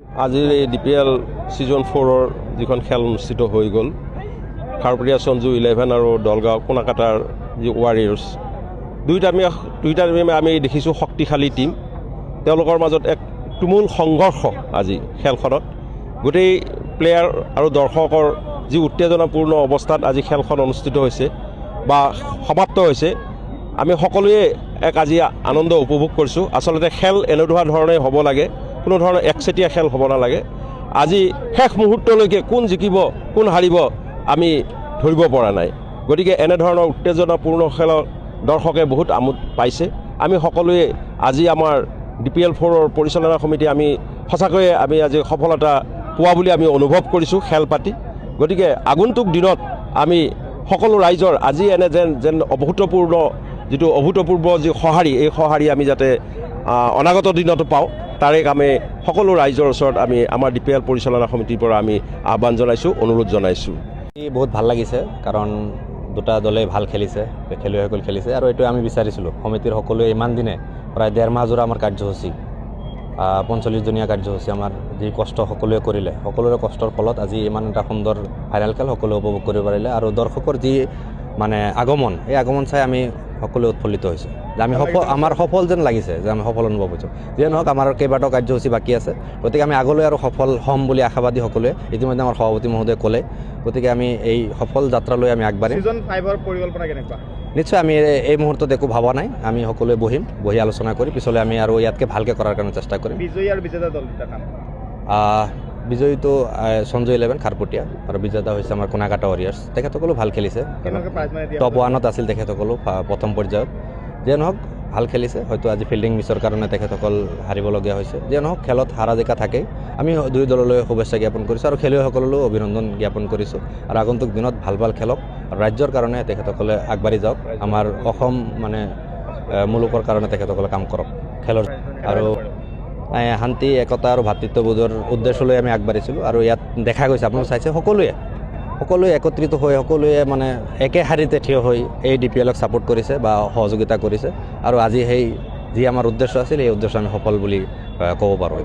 আজিৰ এই DPL season 4-ৰ যিখন খেল অনুষ্ঠিত হৈ গ'ল, খাৰপুৰীয়া সঞ্জু 11 আৰু দলগাঁও কোনাকাটাৰ যি ৱাৰিয়ৰ্ছ, দুইটা টিমে আমি দেখিছোঁ শক্তিশালী টিম। তেওঁলোকৰ মাজত এক তুমুল সংঘৰ্ষ আজি খেলখনত। গোটেই প্লেয়াৰ আৰু দৰ্শকৰ যি উত্তেজনাপূৰ্ণ অৱস্থাত আজি খেলখন অনুষ্ঠিত হৈছে বা সমাপ্ত হৈছে, আমি সকলোৱে এক আজি আনন্দ উপভোগ কৰিছোঁ। আচলতে খেল এনেকুৱা ধৰণে হ'ব লাগে, কোনো ধৰণৰ একচেটিয়া খেল হ'ব নালাগে। আজি শেষ মুহূৰ্তলৈকে কোন জিকিব কোন হাৰিব আমি ধৰিব পৰা নাই। গতিকে এনেধৰণৰ উত্তেজনাপূৰ্ণ খেলৰ দৰ্শকে বহুত আমোদ পাইছে। আমি সকলোৱে আজি আমাৰ DPL 4-ৰ পৰিচালনা সমিতি আমি সঁচাকৈয়ে আজি সফলতা পোৱা বুলি আমি অনুভৱ কৰিছোঁ খেল পাতি। গতিকে আগন্তুক দিনত আমি সকলো ৰাইজৰ আজি এনে যেন অভূতপূৰ্ব যি সঁহাৰি, এই সঁহাৰি আমি যাতে অনাগত দিনতো পাওঁ, তাৰে আমি সকলো ৰাইজৰ ওচৰত আমি আমাৰ DPL পৰিচালনা সমিতিৰ পৰা আমি আহ্বান জনাইছোঁ, অনুৰোধ জনাইছোঁ। বহুত ভাল লাগিছে, কাৰণ দুটা দলে ভাল খেলিছে, খেলুৱৈসকল খেলিছে, আৰু এইটো আমি বিচাৰিছিলোঁ। সমিতিৰ সকলোৱে ইমান দিনে প্ৰায় 1.5 মাহ জোৰা আমাৰ কাৰ্যসূচী, 45জনীয়া কাৰ্যসূচী, আমাৰ যি কষ্ট সকলোৱে কৰিলে, সকলোৰে কষ্টৰ ফলত আজি ইমান এটা সুন্দৰ ফাইনেল খেল সকলোৱে উপভোগ কৰিব পাৰিলে। আৰু দৰ্শকৰ যি আগমন, এই আগমন চাই আমি সকলোৱে উৎফুল্লিত হৈছোঁ যে আমাৰ সফল যেন লাগিছে, যে আমি সফল অনুভৱ হৈছোঁ। যিয়ে নহওক, আমাৰ কেইবাটাও কাৰ্যসূচী বাকী আছে, গতিকে আমি আগলৈ আৰু সফল হ'ম বুলি আশাবাদী সকলোৱে। ইতিমধ্যে আমাৰ সভাপতি মহোদয়ে ক'লে, গতিকে আমি এই সফল যাত্ৰালৈ আমি আগবাঢ়িম। ছিজন 5-ৰ পৰিকল্পনা কেনেকুৱা? নিশ্চয় আমি এই মুহূৰ্তত একো ভবা নাই, আমি সকলোৱে বহি আলোচনা কৰি পিছলৈ আমি আৰু ইয়াতকৈ ভালকৈ কৰাৰ কাৰণে চেষ্টা কৰিম। বিজয়ী আৰু বিজেতা দল দুটা কাম বিজয়ীটো সঞ্জু 11 খাৰপুটীয়া, আৰু বিজেতা হৈছে আমাৰ কোনাকাটা ৱাৰিয়াৰ্ছ। তেখেতসকলো ভাল খেলিছে, টপ 1-ত আছিল তেখেতসকলো প্ৰথম পৰ্যায়ত। যিয়ে নহওক ভাল খেলিছে, হয়তো আজি ফিল্ডিং মিছৰ কাৰণে তেখেতসকল হাৰিবলগীয়া হৈছে। যিয়ে নহওক, খেলত হাৰা জিকা থাকেই। আমি দুই দললৈ শুভেচ্ছা জ্ঞাপন কৰিছোঁ আৰু খেলুৱৈসকললৈও অভিনন্দন জ্ঞাপন কৰিছোঁ। আৰু আগন্তুক দিনত ভাল খেলক, ৰাজ্যৰ কাৰণে তেখেতসকলে আগবাঢ়ি যাওক, আমাৰ অসম মুলুকৰ কাৰণে তেখেতসকলে কাম কৰক খেলৰ। আৰু শান্তি, একতা আৰু ভাতৃত্ববোধৰ উদ্দেশ্য লৈ আমি আগবাঢ়িছিলোঁ। আৰু ইয়াত দেখা গৈছে, আপোনালোকে চাইছে, সকলোৱে একত্ৰিত হৈ, সকলোৱে একে শাৰীতে থিয় হৈ এই DPLক ছাপোৰ্ট কৰিছে বা সহযোগিতা কৰিছে। আৰু আজি যি আমাৰ উদ্দেশ্য আছিল, সেই উদ্দেশ্য আমি সফল বুলি ক'ব পাৰোঁ।